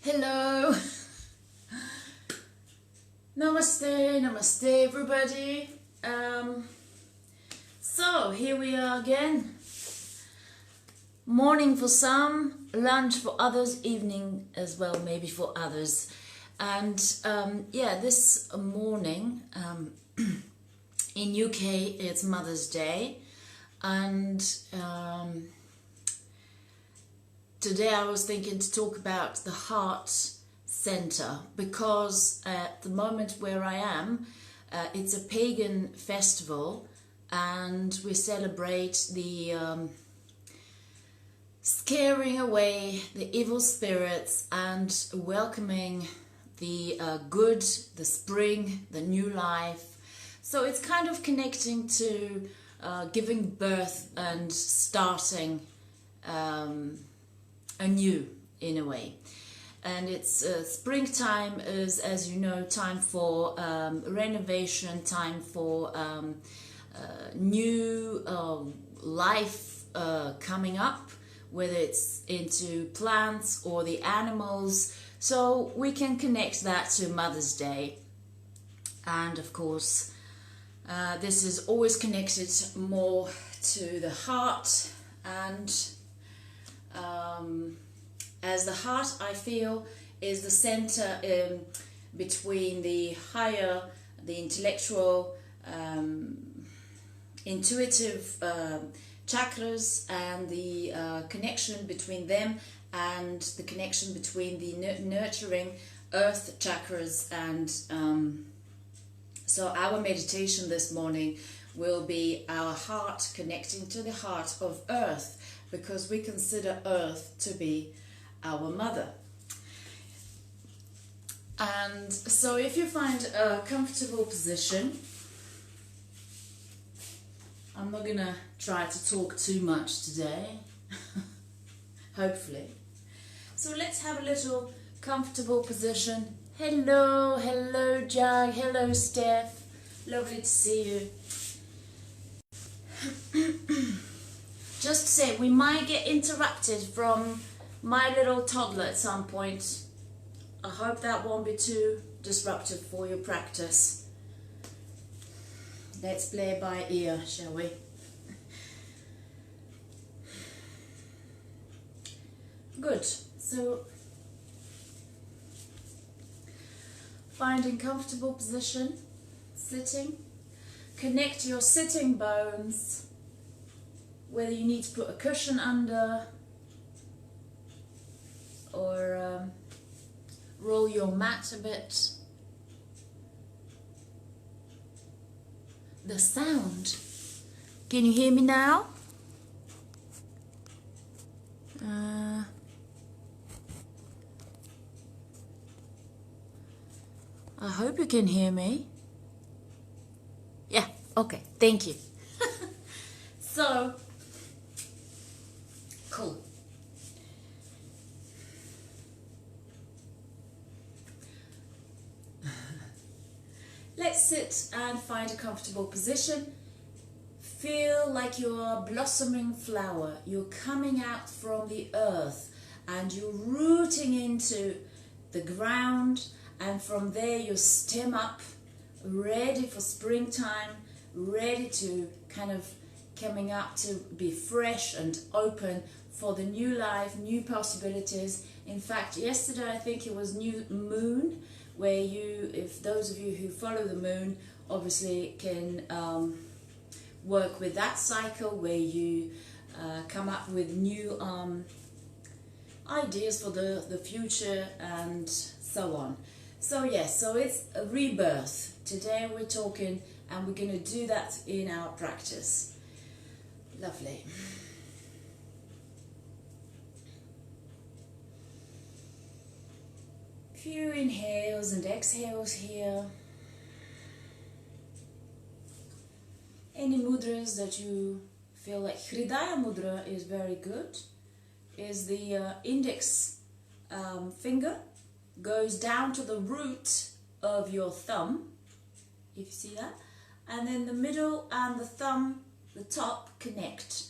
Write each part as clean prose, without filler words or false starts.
Hello. Namaste, namaste everybody. So here we are again. Morning for some, lunch for others, evening as well maybe for others. And yeah, this morning in UK it's Mother's Day, and today I was thinking to talk about the heart center, because at the moment where I am, it's a pagan festival, and we celebrate the scaring away the evil spirits and welcoming the good, the spring, the new life. So it's kind of connecting to giving birth and starting anew in a way. And it's springtime is, as you know, time for renovation, time for new life coming up, whether it's into plants or the animals. So we can connect that to Mother's Day. And of course, this is always connected more to the heart, and as the heart, I feel, is the center between the higher, the intellectual, intuitive chakras, and the connection between them, and the connection between the nurturing earth chakras. And so our meditation this morning will be our heart connecting to the heart of earth, because we consider earth to be our mother. And so if you find a comfortable position, I'm not gonna try to talk too much today, hopefully. So let's have a little comfortable position. Hello, hello Jag, hello Steph, lovely to see you. Just to say, we might get interrupted from my little toddler at some point. I hope that won't be too disruptive for your practice. Let's play by ear, shall we? Good. So, finding comfortable position, sitting. Connect your sitting bones, whether you need to put a cushion under or roll your mat a bit. The sound. Can you hear me now? I hope you can hear me. Yeah, okay, thank you. So, cool. Let's sit and find a comfortable position. Feel like you're a blossoming flower. You're coming out from the earth and you're rooting into the ground, and from there you stem up, ready for springtime, ready to kind of coming up to be fresh and open for the new life, new possibilities. In fact, yesterday I think it was new moon, where you, if those of you who follow the moon, obviously can work with that cycle, where you come up with new ideas for the future and so on. So yes, so it's a rebirth. Today we're talking, and we're going to do that in our practice. Lovely. Few inhales and exhales here. Any mudras that you feel like. Hridaya mudra is very good. Is the index finger goes down to the root of your thumb, if you see that, and then the middle and the thumb, the top, connect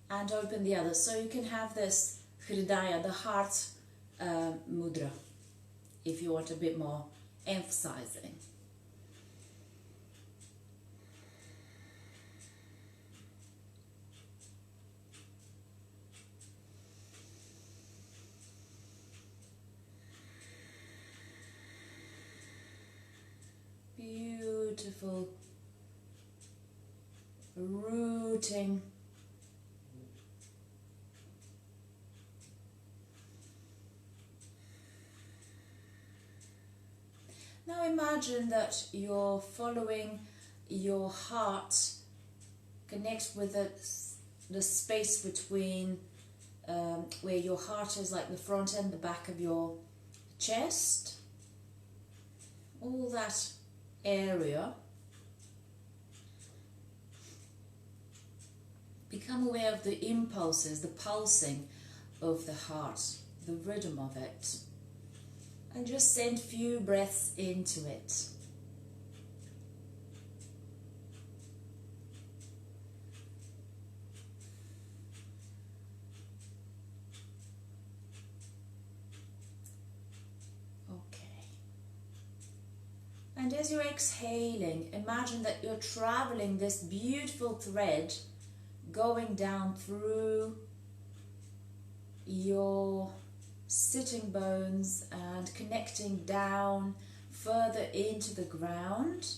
and open the other. So you can have this Hridaya, the heart mudra. if you want a bit more emphasizing. Beautiful rooting. Now imagine that you're following your heart, connect with the space between where your heart is, like the front and the back of your chest, all that area. Become aware of the impulses, the pulsing of the heart, the rhythm of it. And just send few breaths into it. Okay. And as you're exhaling, imagine that you're traveling this beautiful thread going down through your sitting bones and connecting down further into the ground,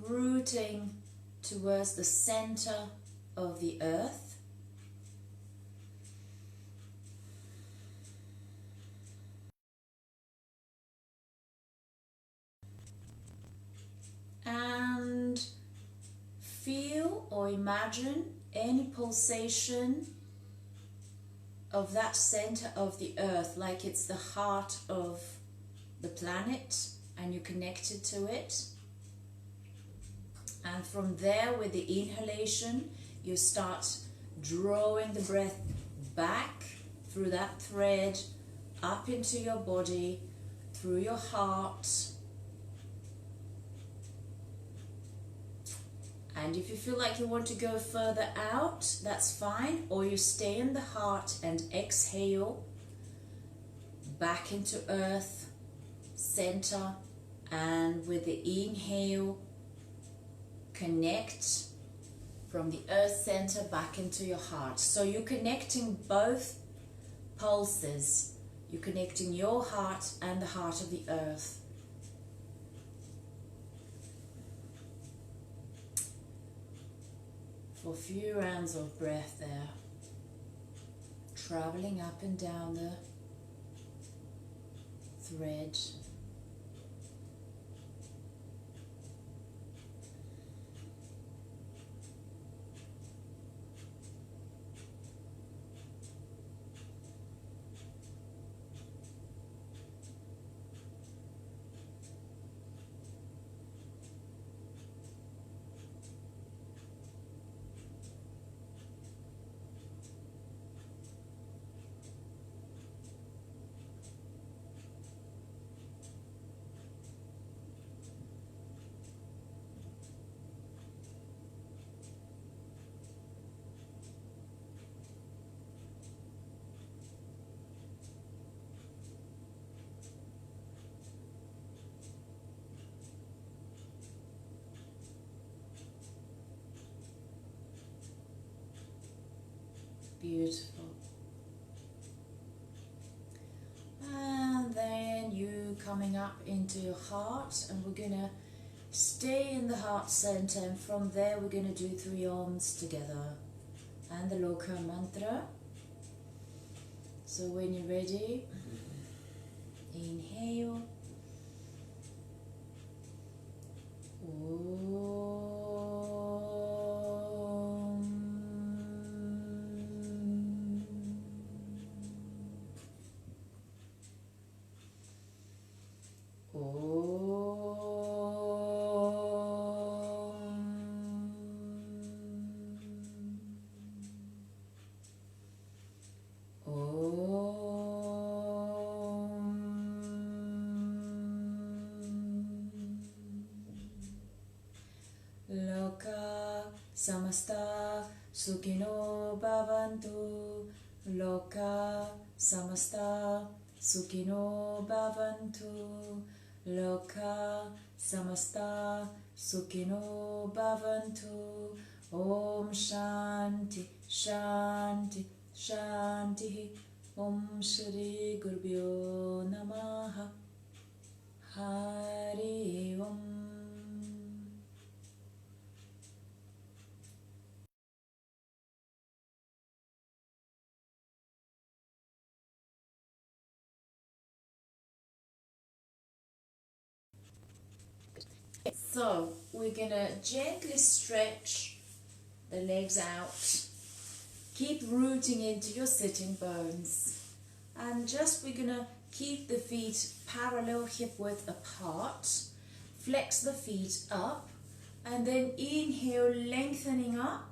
rooting towards the center of the earth. And feel or imagine any pulsation of that center of the earth, like it's the heart of the planet and you're connected to it. And from there, with the inhalation, you start drawing the breath back through that thread, up into your body, through your heart. And if you feel like you want to go further out, that's fine. Or you stay in the heart and exhale back into earth, center. And with the inhale, connect from the earth center back into your heart. So you're connecting both pulses. You're connecting your heart and the heart of the earth. For a few rounds of breath there, traveling up and down the thread. Beautiful. And then you coming up into your heart, and we're gonna stay in the heart center, and from there we're gonna do 3 Oms together and the Loka mantra. So when you're ready, inhale. Loka samasta sukhino bhavantu. Loka samasta Sukhino bhavantu. Loka samasta sukhino bhavantu. Om Shanti Shanti Shanti. Om Shri Gurubhyo Namaha. Hari Om. So we're gonna gently stretch the legs out. Keep rooting into your sitting bones. And just we're gonna keep the feet parallel hip width apart. Flex the feet up. And then inhale, lengthening up.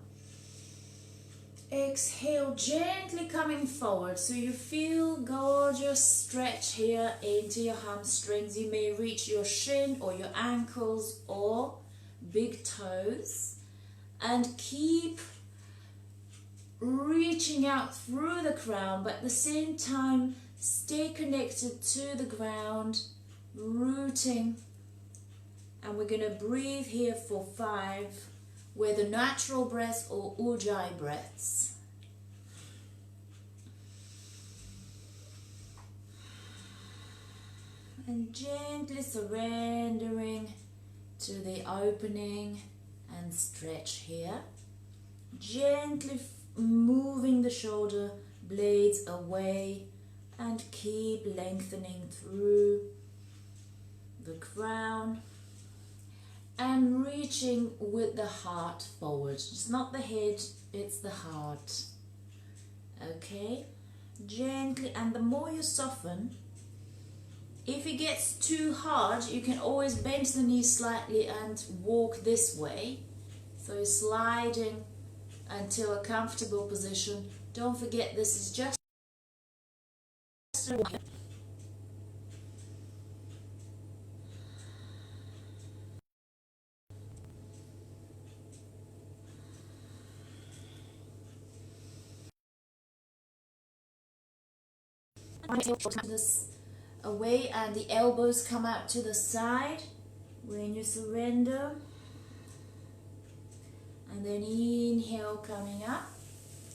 Exhale, gently coming forward. So you feel gorgeous stretch here into your hamstrings. You may reach your shin or your ankles or big toes. And keep reaching out through the crown, but at the same time, stay connected to the ground, rooting. And we're going to breathe here for 5, whether natural breaths or ujjayi breaths. And gently surrendering to the opening and stretch here. Gently moving the shoulder blades away and keep lengthening through the crown. And reaching with the heart forward. It's not the head, it's the heart. Okay? Gently, and the more you soften, if it gets too hard, you can always bend the knees slightly and walk this way. So sliding until a comfortable position. Don't forget, this is just a walk. This away, and the elbows come out to the side when you surrender. And then inhale, coming up.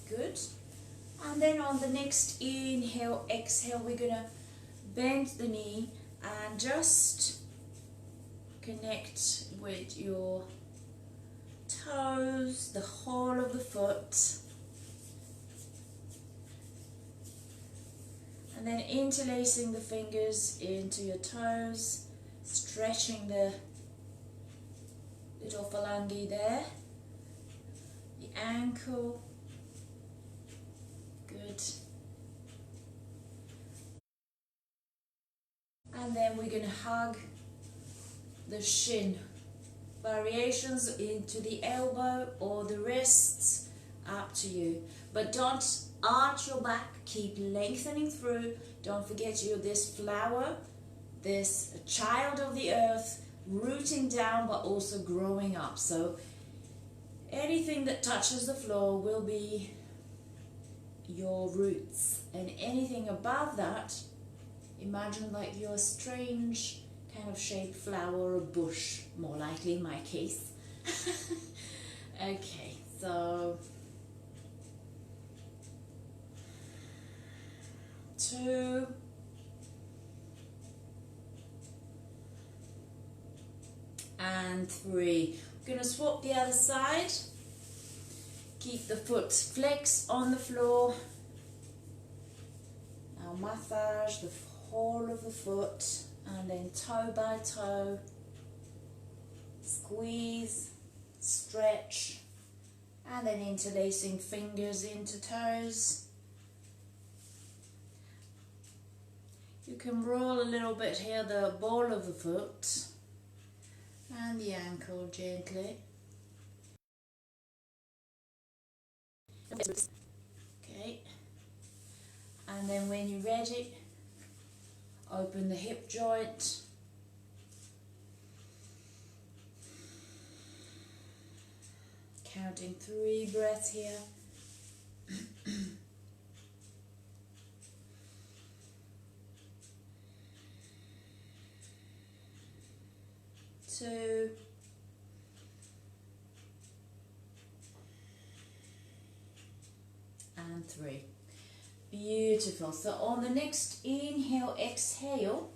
Good. And then on the next inhale, exhale, we're going to bend the knee and just connect with your toes, the whole of the foot. And then interlacing the fingers into your toes, stretching the little phalange there, the ankle. Good. And then we're going to hug the shin. Variations into the elbow or the wrists, up to you. But don't arch your back, keep lengthening through. Don't forget you're this flower, this child of the earth, rooting down but also growing up. So anything that touches the floor will be your roots, and anything above that, imagine like you're a strange kind of shaped flower or bush, more likely in my case. Okay, so 2, and 3. We're going to swap the other side. Keep the foot flex on the floor. Now massage the whole of the foot, and then toe by toe. Squeeze, stretch, and then interlacing fingers into toes. You can roll a little bit here, the ball of the foot and the ankle gently. Okay, and then when you're ready, open the hip joint. Counting 3 breaths here. 2, and 3. Beautiful. So on the next inhale, exhale,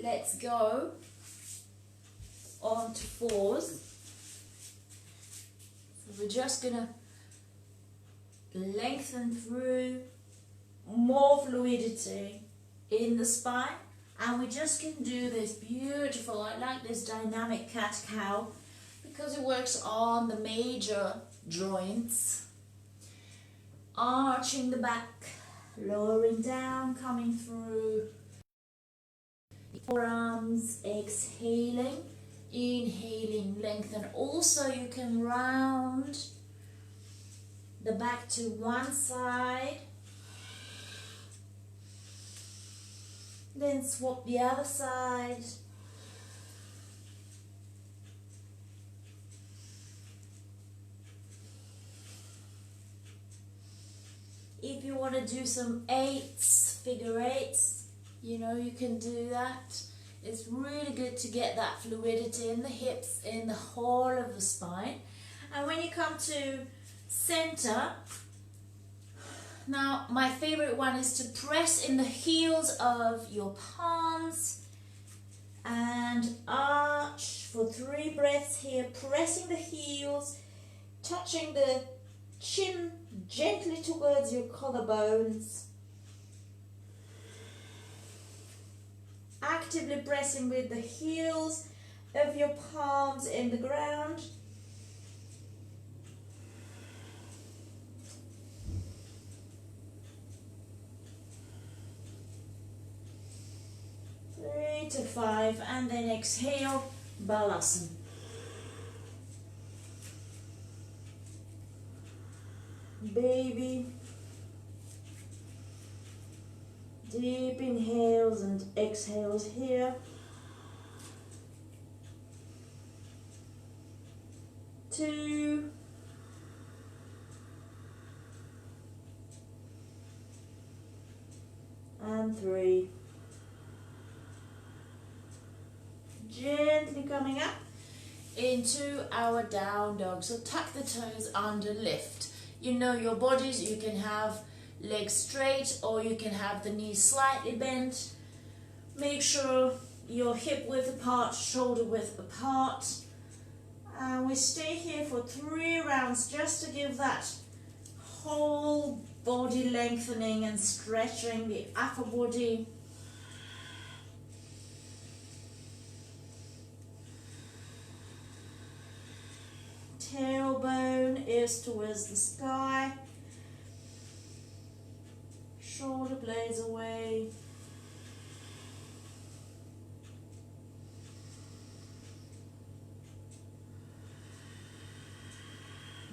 let's go on to 4s. So we're just gonna lengthen through, more fluidity in the spine, and we just can do this beautiful. I like this dynamic cat-cow because it works on the major joints, arching the back, lowering down, coming through forearms, exhaling, inhaling, lengthen. Also you can round the back to one side, then swap the other side. If you want to do some 8s, figure 8s, you know, you can do that. It's really good to get that fluidity in the hips, in the whole of the spine. And when you come to center, now my favorite one is to press in the heels of your palms and arch for 3 breaths here, pressing the heels, touching the chin gently towards your collarbones, actively pressing with the heels of your palms in the ground. Three to 5, and then exhale, Balasana. Baby. Deep inhales and exhales here. 2. And 3. Gently coming up into our down dog. So tuck the toes under, lift. You know your bodies, you can have legs straight or you can have the knees slightly bent. Make sure your hip width apart, shoulder width apart. And we stay here for 3 rounds just to give that whole body lengthening and stretching the upper body. Tailbone is towards the sky. Shoulder blades away.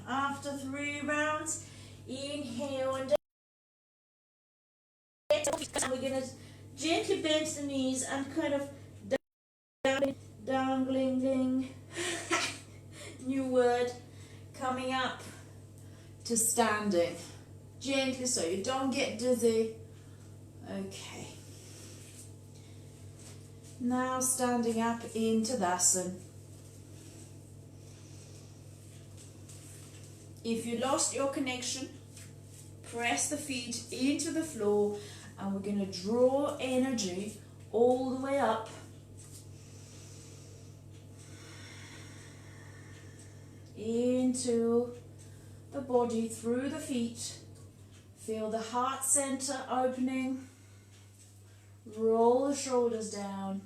After 3 rounds, inhale and we're going to gently bend the knees and kind of dangling, new word, coming up to standing. Gently so you don't get dizzy. Okay. Now standing up into Tadasana. If you lost your connection, press the feet into the floor and we're going to draw energy all the way up. Into the body through the feet. Feel the heart center opening. Roll the shoulders down.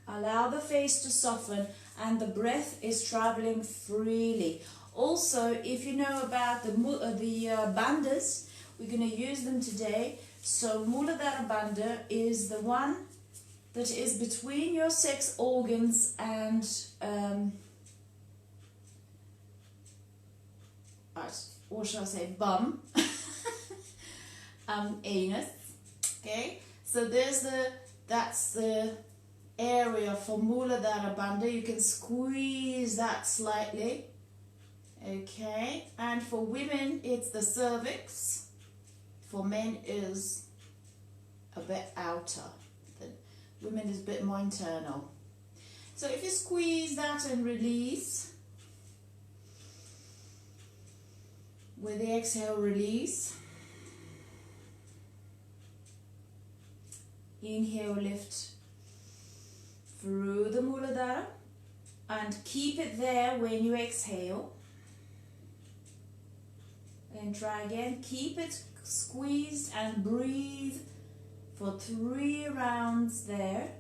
Allow the face to soften and the breath is traveling freely. Also, if you know about the bandhas, we're going to use them today. So Muladhara Bandha is the one that is between your sex organs and what shall I say, bum, anus. Okay, so that's the area for Muladhara Bandha. You can squeeze that slightly. Okay, and for women it's the cervix. For men is a bit outer. The women is a bit more internal. So if you squeeze that and release, with the exhale release, inhale lift through the Muladhara and keep it there when you exhale. And try again, keep it squeezed and breathe for 3 rounds there.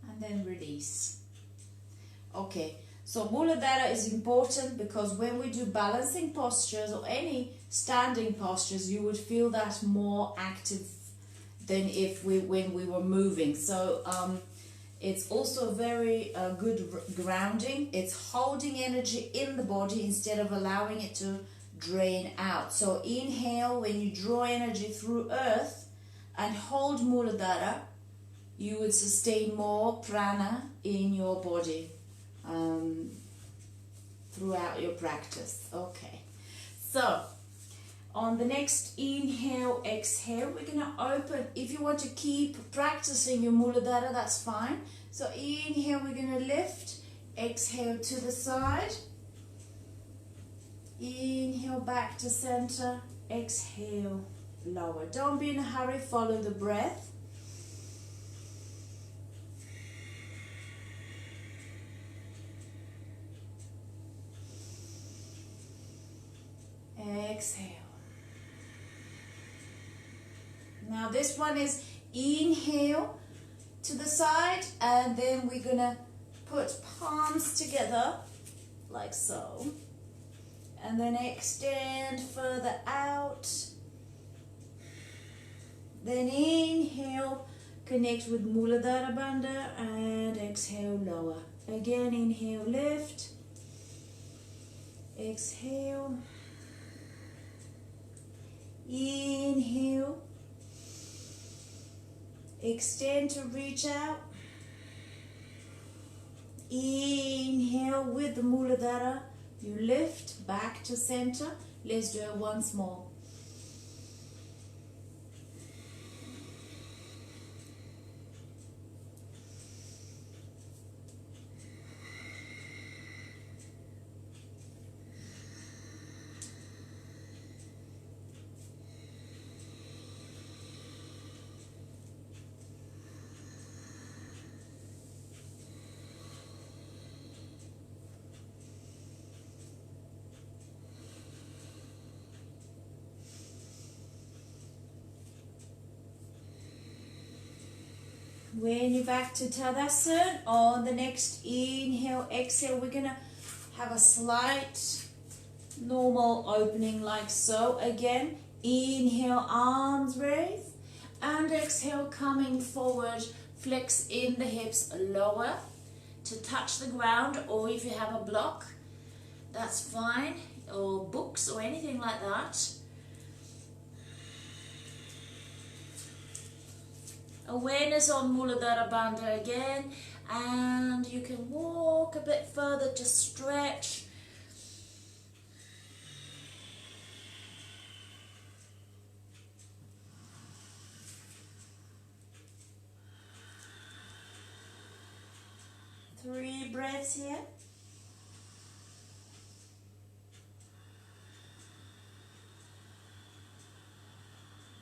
And then release. Okay, so Muladhara is important because when we do balancing postures or any standing postures, you would feel that more active than when we were moving. So it's also very good grounding. It's holding energy in the body instead of allowing it to drain out. So inhale when you draw energy through earth and hold Muladhara, you would sustain more prana in your body throughout your practice. Okay, so on the next inhale, exhale, we're going to open. If you want to keep practicing your Muladhara, that's fine. So inhale, we're going to lift. Exhale to the side. Inhale back to center. Exhale, lower. Don't be in a hurry, follow the breath. Exhale. Now this one is inhale to the side, and then we're gonna put palms together like so, and then extend further out. Then inhale, connect with Muladhara Bandha, and exhale, lower. Again, inhale, lift. Exhale. Inhale. Extend to reach out. Inhale with the Muladhara. You lift back to center. Let's do it once more. When you're back to Tadasana, on the next inhale, exhale, we're going to have a slight normal opening like so. Again, inhale, arms raise, and exhale, coming forward, flex in the hips, lower to touch the ground, or if you have a block, that's fine, or books or anything like that. Awareness on Muladhara Bandha again, and you can walk a bit further to stretch. Three breaths here.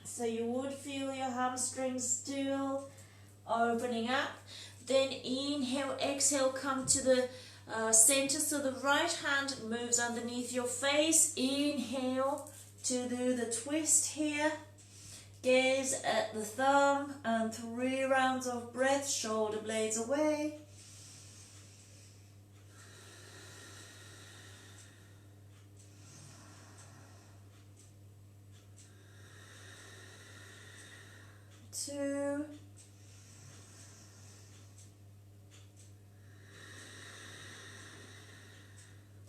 So you would feel your hamstrings still opening up. Then inhale, exhale, come to the center. So the right hand moves underneath your face. Inhale to do the twist here. Gaze at the thumb, and 3 rounds of breath, shoulder blades away. Two,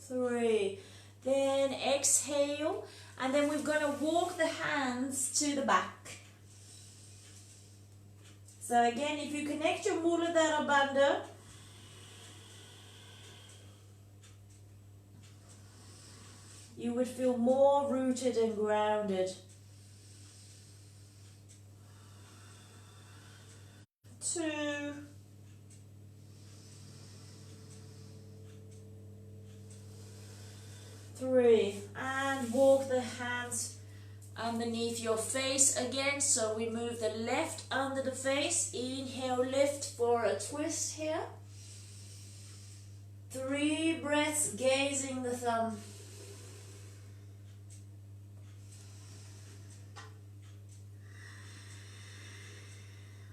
3. Then exhale, and then we're going to walk the hands to the back. So again, if you connect your Muladhara Bandha, you would feel more rooted and grounded. 2, 3, and walk the hands underneath your face again. So we move the left under the face. Inhale, lift for a twist here. 3 breaths, gazing the thumb.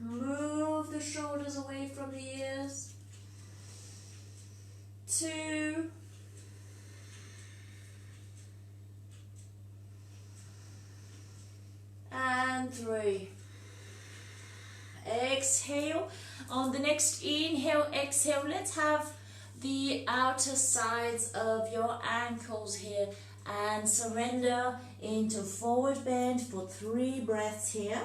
Move the shoulders away from the ears. 2, and 3. Exhale. On the next inhale, exhale, let's have the outer sides of your ankles here and surrender into forward bend for 3 breaths here.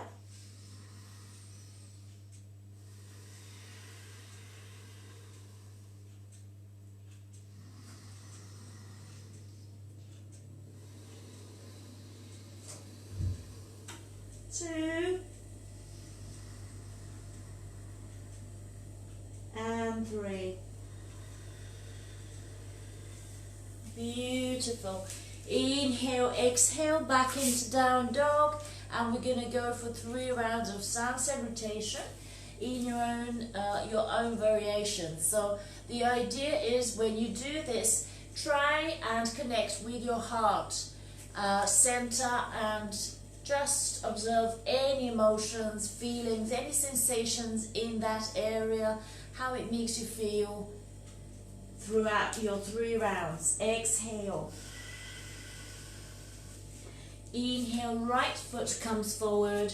Two, and 3. Beautiful. Inhale, exhale, back into down dog, and we're going to go for 3 rounds of sound salutation in your own variation. So the idea is when you do this, try and connect with your heart center and just observe any emotions, feelings, any sensations in that area, how it makes you feel throughout your 3 rounds. Exhale. Inhale, right foot comes forward.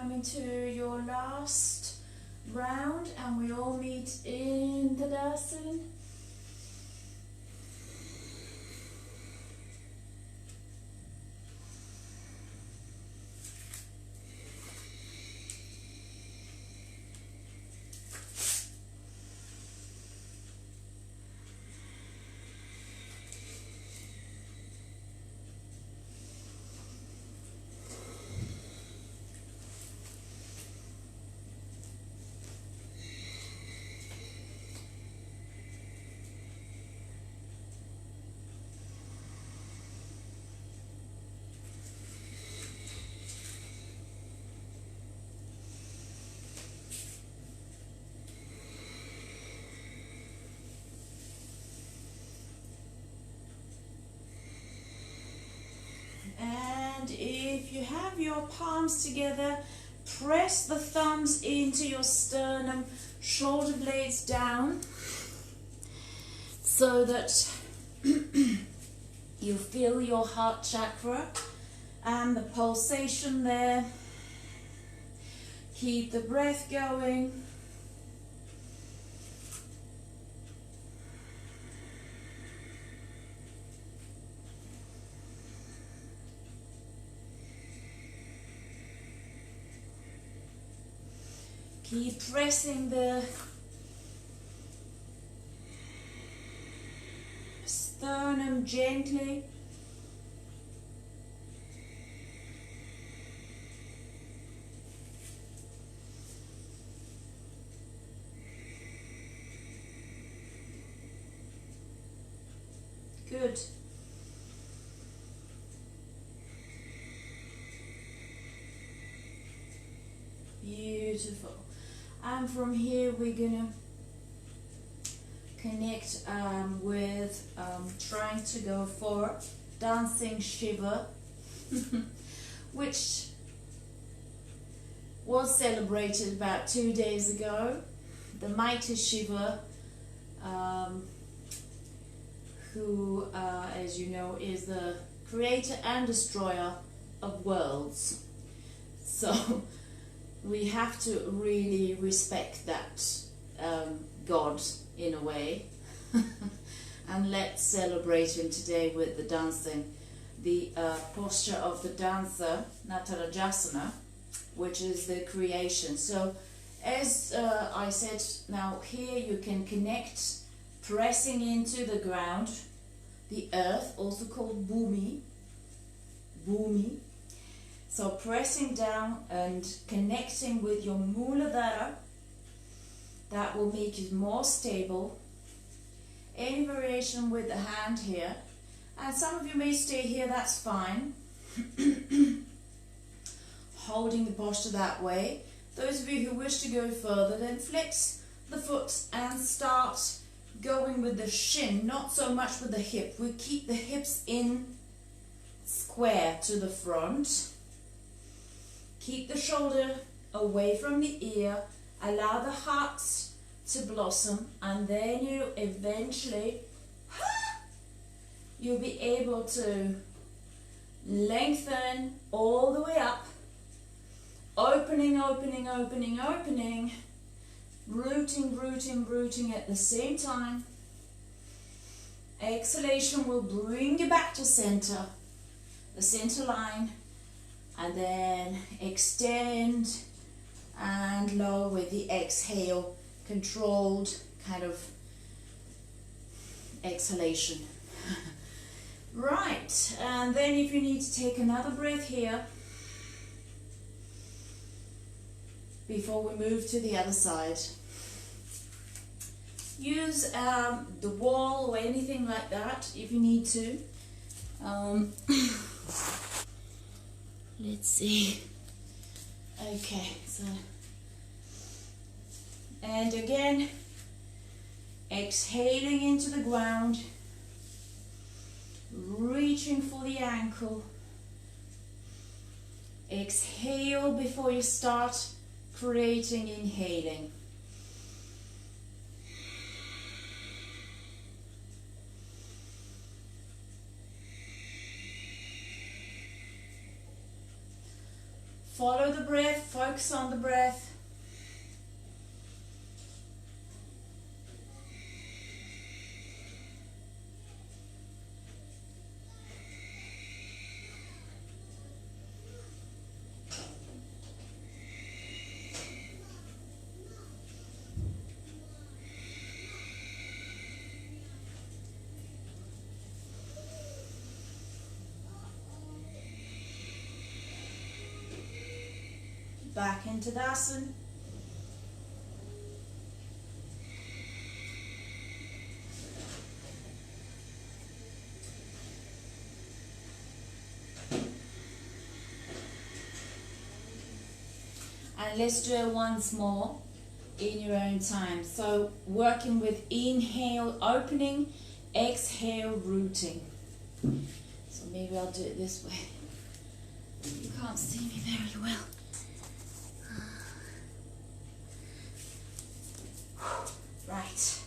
coming to your last round, and we all meet in Tadasana. And if you have your palms together, press the thumbs into your sternum, shoulder blades down, so that you feel your heart chakra and the pulsation there. Keep the breath going. Keep pressing the sternum gently. Good. Beautiful. And from here we're gonna connect with trying to go for dancing Shiva, which was celebrated about 2 days ago. The mighty Shiva, who, as you know, is the creator and destroyer of worlds. So we have to really respect that God in a way. And let's celebrate him today with the dancing. The posture of the dancer, Natarajasana, which is the creation. So as I said, now here you can connect, pressing into the ground, the earth, also called Bhumi. Bhumi. So pressing down and connecting with your Muladhara, that will make you more stable. Any variation with the hand here, and some of you may stay here, that's fine. Holding the posture that way. Those of you who wish to go further, then flex the foot and start going with the shin, not so much with the hip. We keep the hips in square to the front. Keep the shoulder away from the ear. Allow the heart to blossom, and then you eventually you'll be able to lengthen all the way up, opening, opening, opening, opening, rooting, rooting, rooting at the same time. Exhalation will bring you back to center, the center line, and then extend and lower with the exhale, controlled kind of exhalation. Right, and then if you need to take another breath here before we move to the other side, use the wall or anything like that if you need to. Let's see. Okay, so, and again, exhaling into the ground, reaching for the ankle. Exhale before you start creating, inhaling. Follow the breath, focus on the breath. Back into Tadasana. And let's do it once more in your own time. So working with inhale, opening, exhale, rooting. So maybe I'll do it this way. You can't see me very well. Right.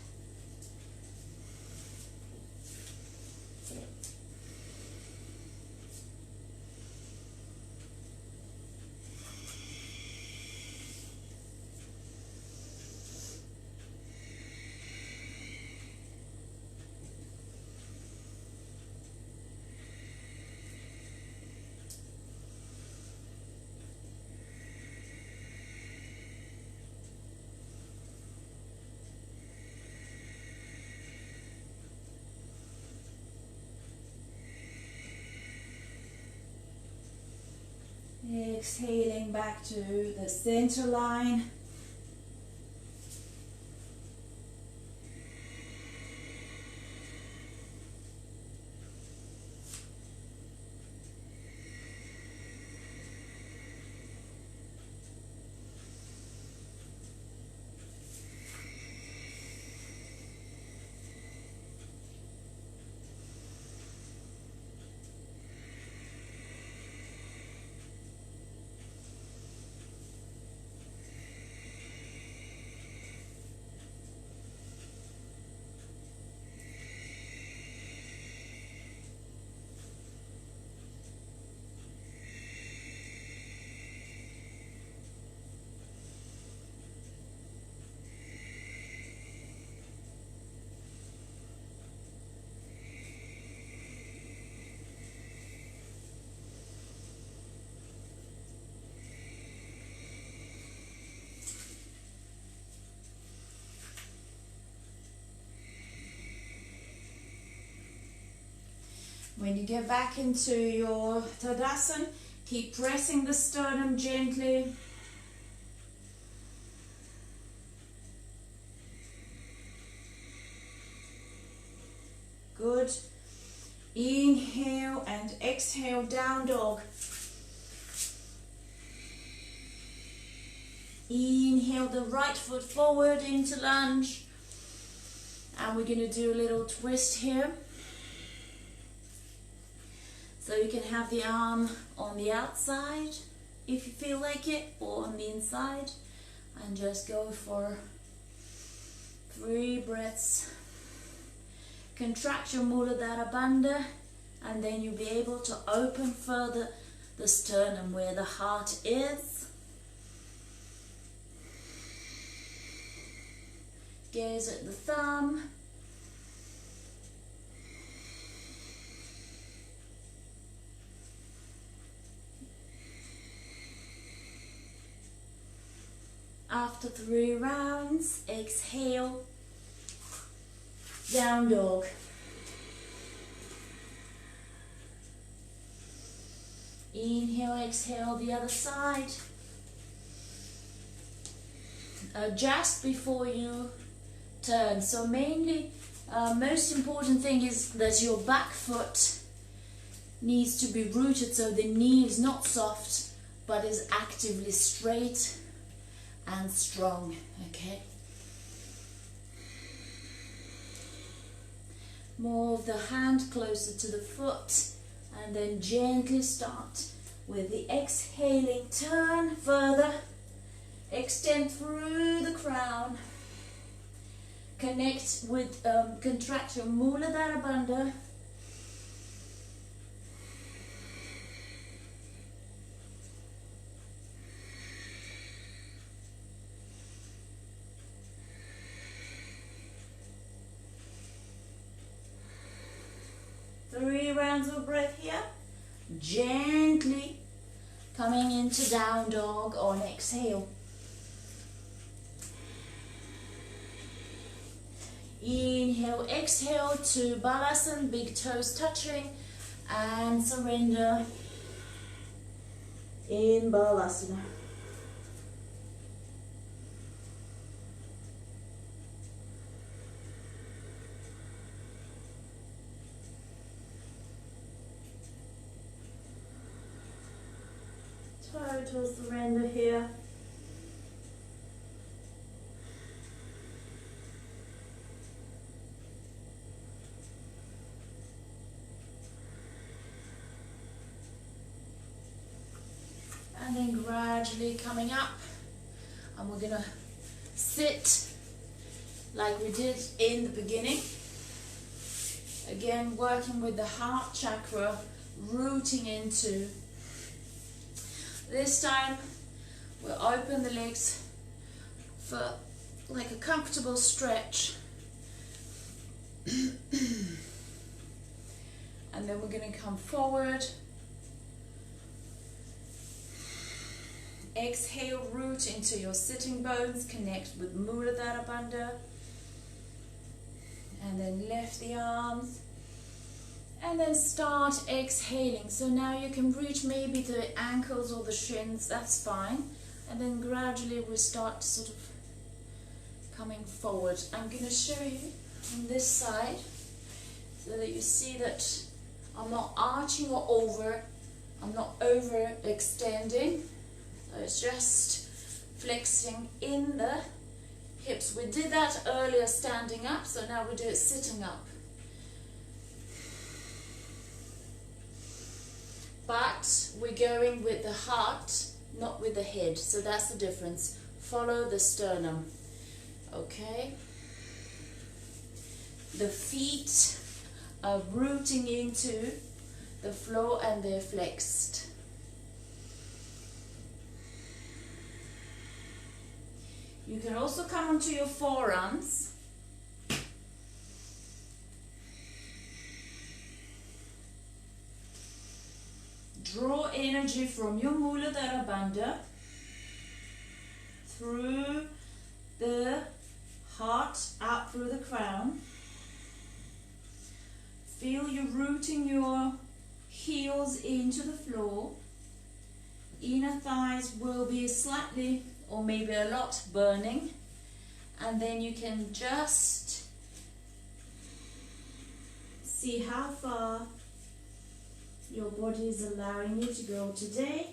Exhaling back to the center line. When you get back into your Tadasana, keep pressing the sternum gently. Good. Inhale and exhale, down dog. Inhale the right foot forward into lunge. And we're going to do a little twist here. So you can have the arm on the outside if you feel like it, or on the inside. And just go for 3 breaths. Contract your Muladhara Bandha, and then you'll be able to open further the sternum where the heart is. Gaze at the thumb. After 3 rounds, exhale, down dog. Inhale, exhale, the other side. Adjust before you turn. So mainly, most important thing is that your back foot needs to be rooted, so the knee is not soft, but is actively straight and strong, okay? Move the hand closer to the foot, and then gently start with the exhaling, turn further, extend through the crown, connect with, contract your Muladhara Bandha, rounds of breath here. Gently coming into down dog on exhale. Inhale, exhale to Balasana, big toes touching, and surrender in Balasana. Total surrender here. And then gradually coming up, and we're gonna sit like we did in the beginning. Again, working with the heart chakra, rooting into. This time, we'll open the legs for like a comfortable stretch. And then we're gonna come forward. Exhale, root into your sitting bones, connect with Muladhara Bandha. And then lift the arms. And then start exhaling. So now you can reach maybe the ankles or the shins, that's fine. And then gradually we start sort of coming forward. I'm going to show you on this side so that you see that I'm not arching or over. I'm not overextending. So it's just flexing in the hips. We did that earlier standing up, so now we do it sitting up. But we're going with the heart, not with the head. So that's the difference. Follow the sternum. Okay? The feet are rooting into the floor and they're flexed. You can also come onto your forearms. Draw energy from your Muladhara Bandha through the heart, up through the crown. Feel you rooting your heels into the floor. Inner thighs will be slightly or maybe a lot burning. And then you can just see how far your body is allowing you to go today,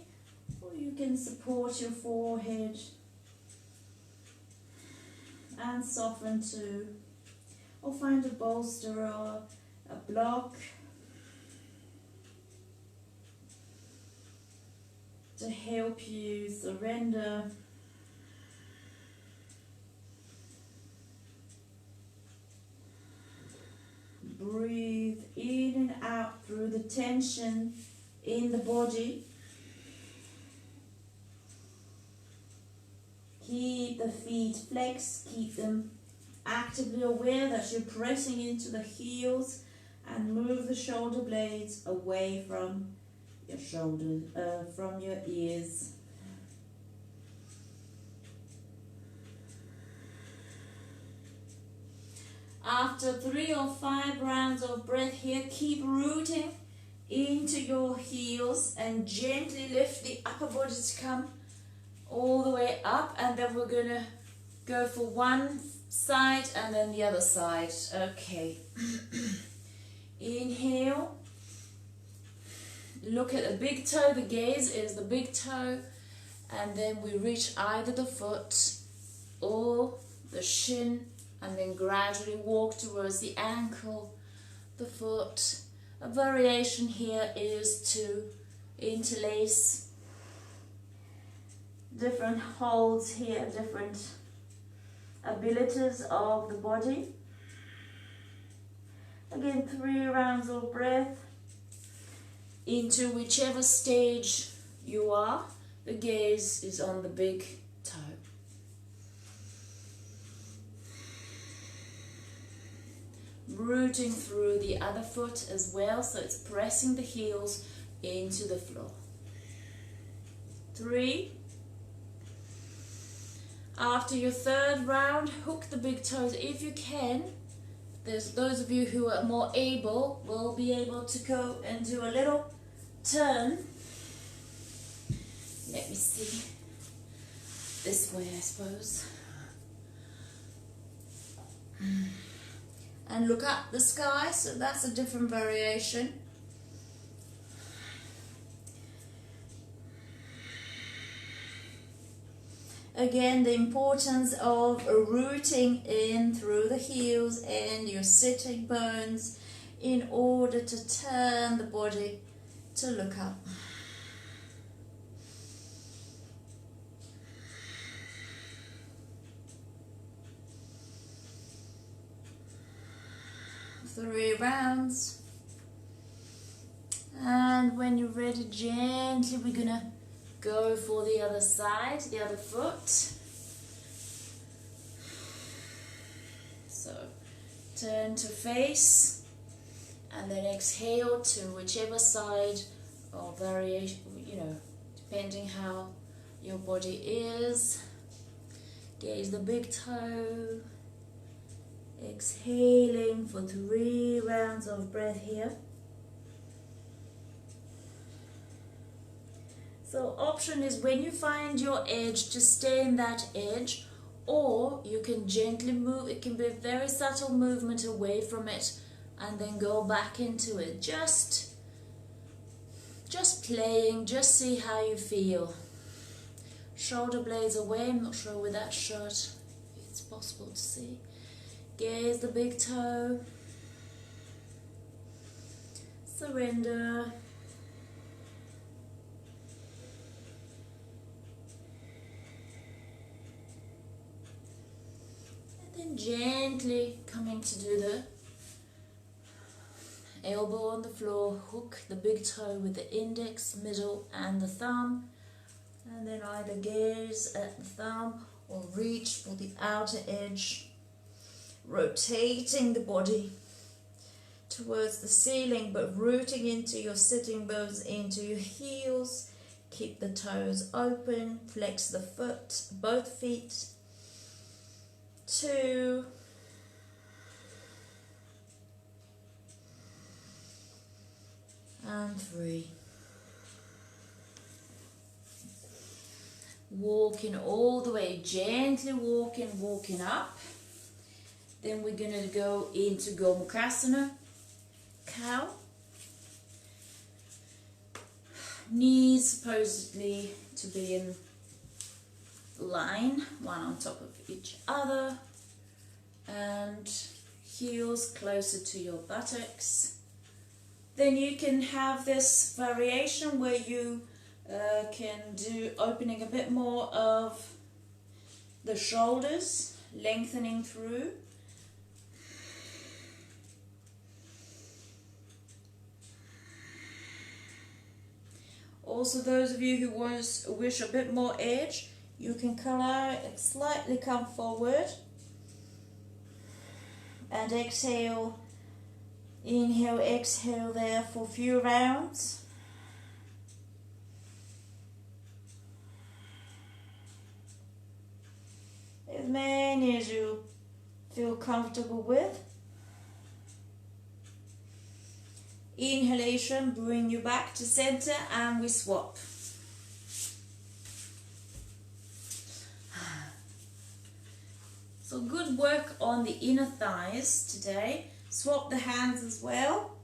or you can support your forehead and soften too, or find a bolster or a block to help you surrender. Breathe in and out through the tension in the body. Keep the feet flexed, keep them actively aware that you're pressing into the heels, and move the shoulder blades away from your shoulders, from your ears. After 3 or 5 rounds of breath here, keep rooting into your heels and gently lift the upper body to come all the way up, and then we're going to go for one side and then the other side. Okay. Inhale. Look at the big toe, the gaze is the big toe, and then we reach either the foot or the shin, and then gradually walk towards the ankle, the foot. A variation here is to interlace different holds here, different abilities of the body. Again, 3 rounds of breath into whichever stage you are. The gaze is on the big toe. rooting through the other foot as well, so it's pressing the heels into the floor. 3. After your third round, hook the big toes if you can. There's those of you who are more able will be able to go and do a little turn. Let me see. This way, I suppose. And look up the sky, so that's a different variation. Again, the importance of rooting in through the heels and your sitting bones in order to turn the body to look up. Three rounds. And when you're ready, gently we're gonna go for the other side, the other foot. So turn to face and then exhale to whichever side, or variation, depending how your body is. Gaze the big toe. Exhaling for 3 rounds of breath here. So option is when you find your edge to stay in that edge, or you can gently move. It can be a very subtle movement away from it and then go back into it. Just playing, just see how you feel. Shoulder blades away. I'm not sure with that shirt it's possible to see. Gaze the big toe. Surrender. And then gently coming to do the elbow on the floor, hook the big toe with the index, middle and the thumb, and then either gaze at the thumb or reach for the outer edge, rotating the body towards the ceiling but rooting into your sitting bones, into your heels. Keep the toes open, flex the foot, both feet. 2, and 3. Walking all the way, gently walking up. Then we're going to go into Gomukhasana, cow. Knees supposedly to be in line, one on top of each other, and heels closer to your buttocks. Then you can have this variation where you can do opening a bit more of the shoulders, lengthening through. Also, those of you who wish a bit more edge, you can slightly come forward and exhale. Inhale, exhale there for a few rounds. As many as you feel comfortable with. Inhalation, bring you back to center, and we swap. So good work on the inner thighs today. Swap the hands as well.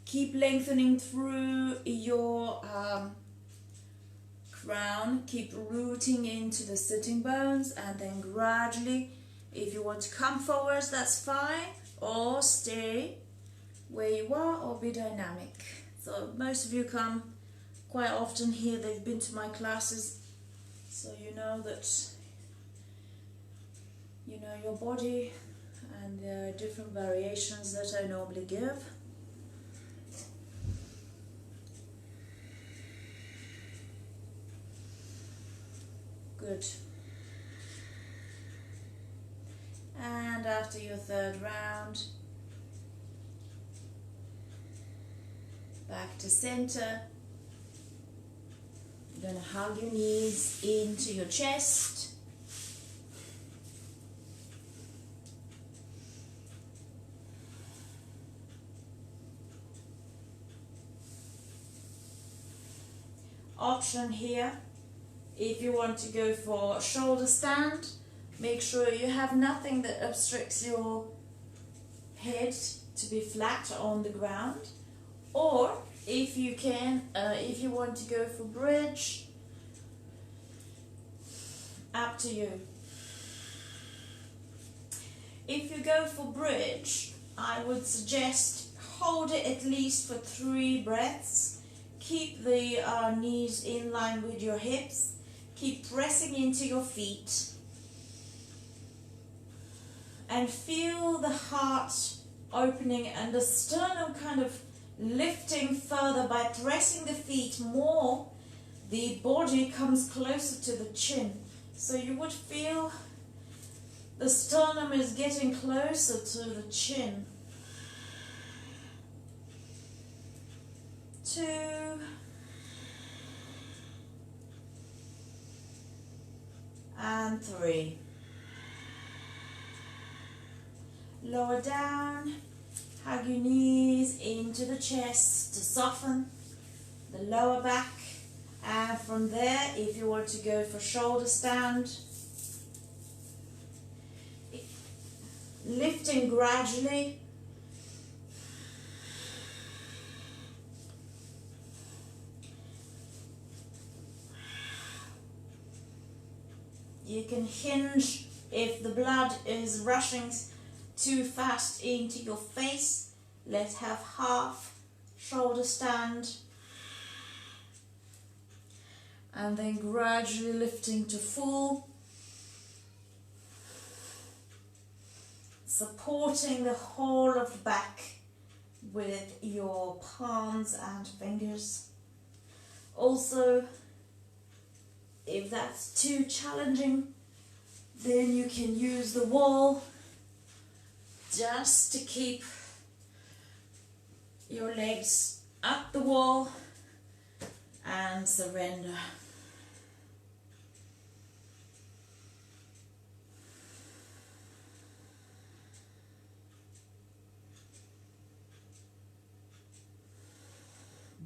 Keep lengthening through your crown. Keep rooting into the sitting bones, and then gradually, if you want to come forwards, that's fine, or stay where you are, or be dynamic. So most of you come quite often here, they've been to my classes, so you know that you know your body, and there are different variations that I normally give. Good. And after your third round, back to center. You're going to hug your knees into your chest. Option here, if you want to go for a shoulder stand, make sure you have nothing that obstructs your head to be flat on the ground. Or if you can, if you want to go for bridge, up to you. If you go for bridge, I would suggest hold it at least for 3 breaths. Keep the knees in line with your hips. Keep pressing into your feet. And feel the heart opening and the sternum kind of lifting further by pressing the feet more. The body comes closer to the chin. So you would feel the sternum is getting closer to the chin. 2. And 3. Lower down, hug your knees into the chest to soften the lower back. And from there, if you want to go for shoulder stand, lifting gradually. You can hinge if the blood is rushing too fast into your face. Let's have half shoulder stand. And then gradually lifting to full. Supporting the whole of the back with your palms and fingers. Also, if that's too challenging, then you can use the wall just to keep your legs up the wall and surrender.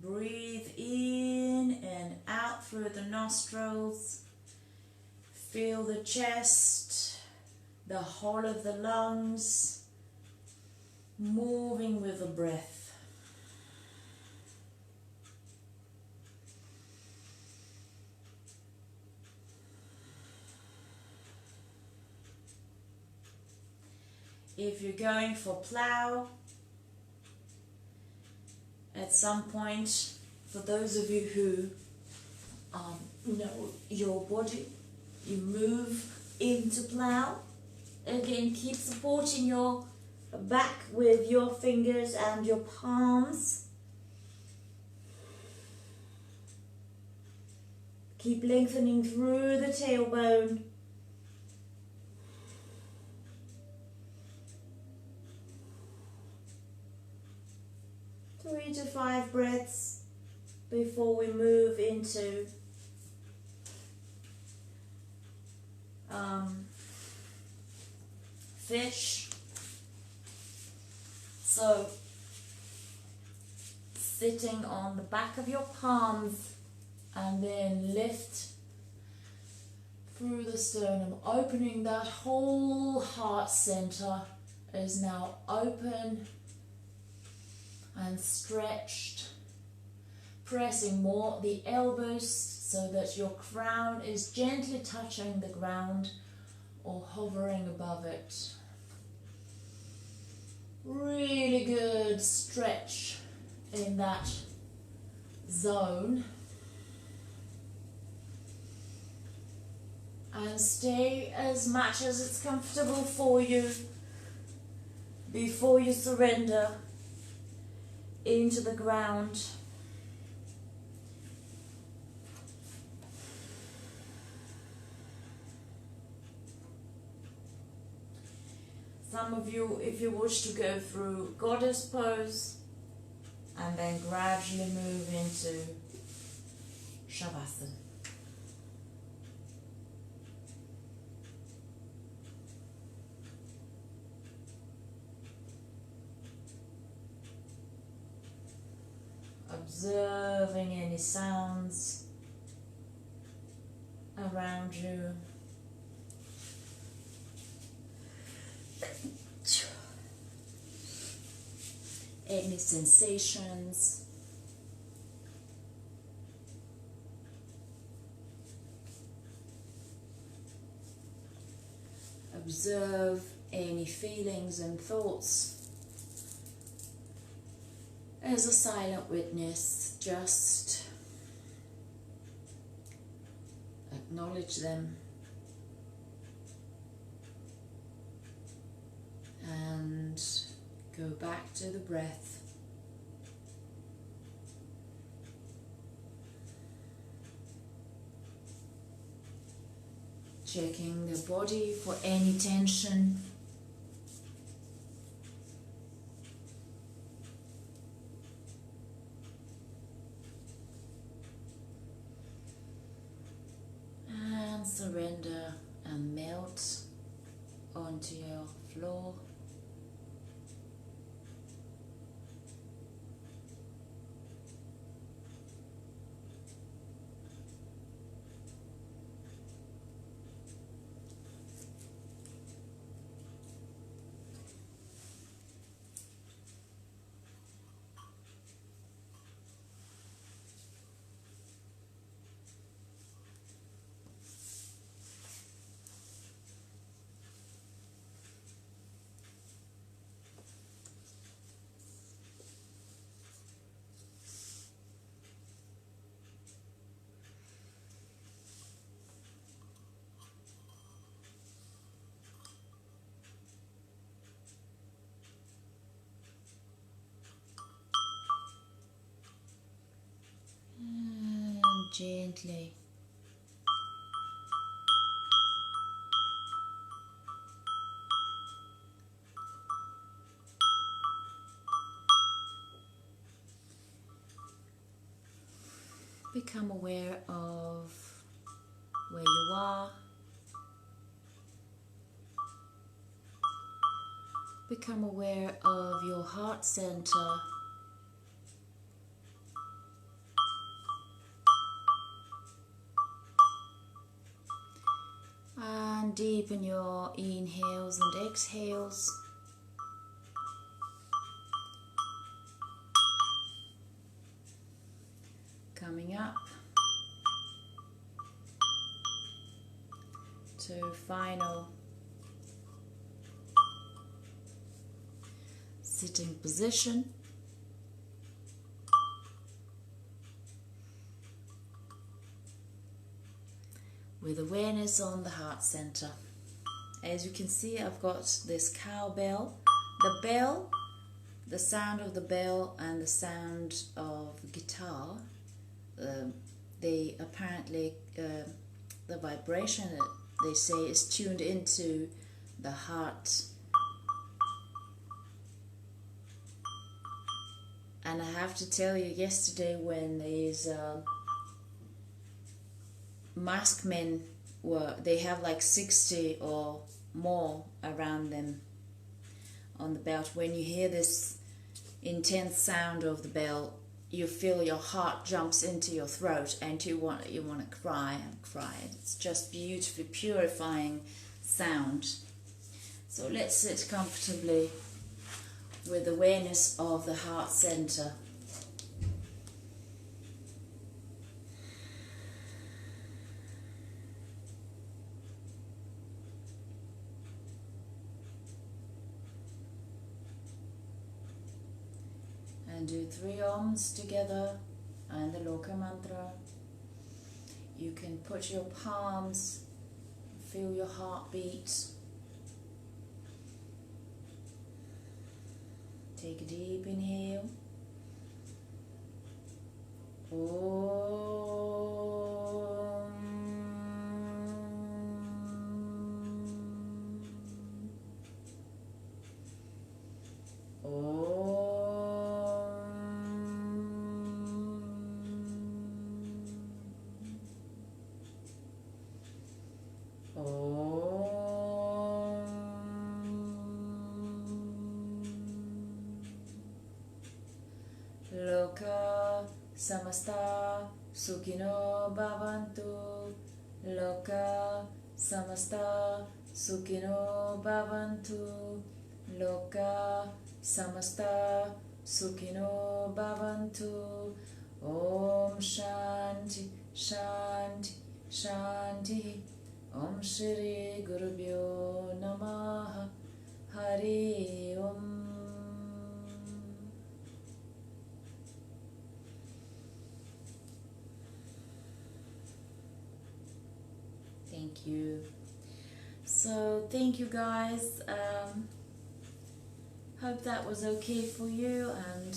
Breathe in and out through the nostrils. Feel the chest, the whole of the lungs, moving with the breath. If you're going for plow, at some point, for those of you who know your body, you move into plow. Again, keep supporting your back with your fingers and your palms. Keep lengthening through the tailbone. Three to 5 breaths before we move into fish. So, sitting on the back of your palms and then lift through the sternum, opening that whole heart center is now open and stretched, pressing more the elbows so that your crown is gently touching the ground or hovering above it. Really good stretch in that zone. And stay as much as it's comfortable for you before you surrender into the ground. Some of you, if you wish to go through goddess pose and then gradually move into Shavasana. Observing any sounds around you. Any sensations. Observe any feelings and thoughts. As a silent witness, just acknowledge them and go back to the breath. Checking the body for any tension. And surrender and melt onto your floor. Gently become aware of where you are. Become aware of your heart center. And deepen your inhales and exhales. Coming up to final sitting position. With awareness on the heart center. As you can see, I've got this cowbell. The bell, the sound of the bell and the sound of guitar, they apparently, the vibration, they say, is tuned into the heart. And I have to tell you, yesterday when these masked men they have like 60 or more around them on the belt. When you hear this intense sound of the bell, you feel your heart jumps into your throat and you want to cry and cry. It's just beautifully purifying sound. So let's sit comfortably with awareness of the heart center. And do 3 Oms together and the Loka mantra. You can put your palms, feel your heartbeat. Take a deep inhale. Loka samasta sukhino bhavantu. Loka samasta sukhino bhavantu. Loka samasta sukhino bhavantu. Om Shanti Shanti Shanti. Om Shri Gurubhyo Namaha. Hari Om. Thank you. So thank you guys. Hope that was okay for you, and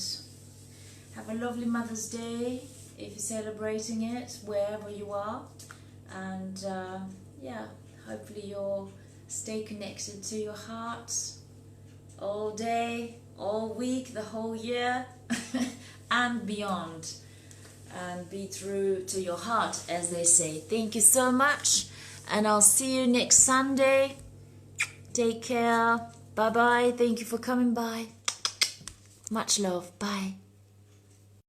have a lovely Mother's Day if you're celebrating it wherever you are. And yeah, hopefully you'll stay connected to your heart all day, all week, the whole year and beyond, and be true to your heart, as they say. Thank you so much, and I'll see you next Sunday. Take care. Bye bye. Thank you for coming by. Much love. Bye.